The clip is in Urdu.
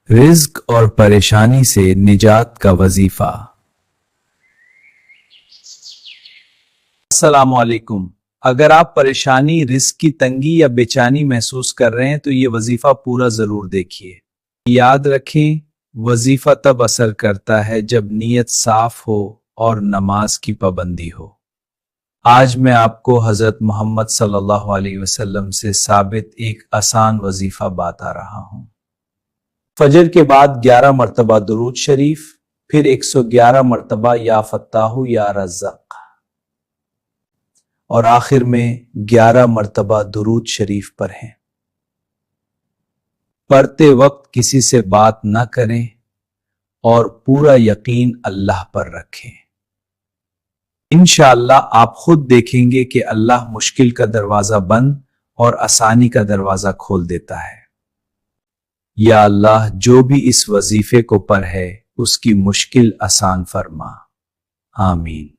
رزق اور پریشانی سے نجات کا وظیفہ۔ السلام علیکم۔ اگر آپ پریشانی، رزق کی تنگی یا بے چینی محسوس کر رہے ہیں تو یہ وظیفہ پورا ضرور دیکھیے۔ یاد رکھیں، وظیفہ تب اثر کرتا ہے جب نیت صاف ہو اور نماز کی پابندی ہو۔ آج میں آپ کو حضرت محمد صلی اللہ علیہ وسلم سے ثابت ایک آسان وظیفہ بتا رہا ہوں۔ فجر کے بعد 11 مرتبہ درود شریف، پھر 111 مرتبہ یا فتاح یا رزاق، اور آخر میں 11 مرتبہ درود شریف پڑھیں۔ پڑھتے وقت کسی سے بات نہ کریں اور پورا یقین اللہ پر رکھیں۔ انشاءاللہ آپ خود دیکھیں گے کہ اللہ مشکل کا دروازہ بند اور آسانی کا دروازہ کھول دیتا ہے۔ یا اللہ، جو بھی اس وظیفے کو پڑھے اس کی مشکل آسان فرما۔ آمین۔